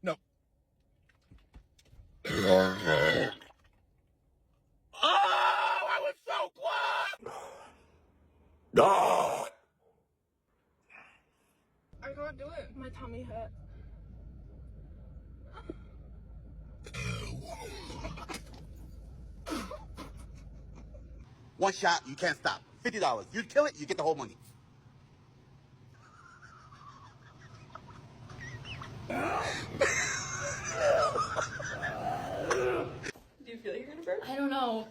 No. Oh, I was so close! I can't do it. My tummy hurt. One shot, you can't stop. $50. You kill it, you get the whole money. Do you feel like you're gonna burp? I don't know.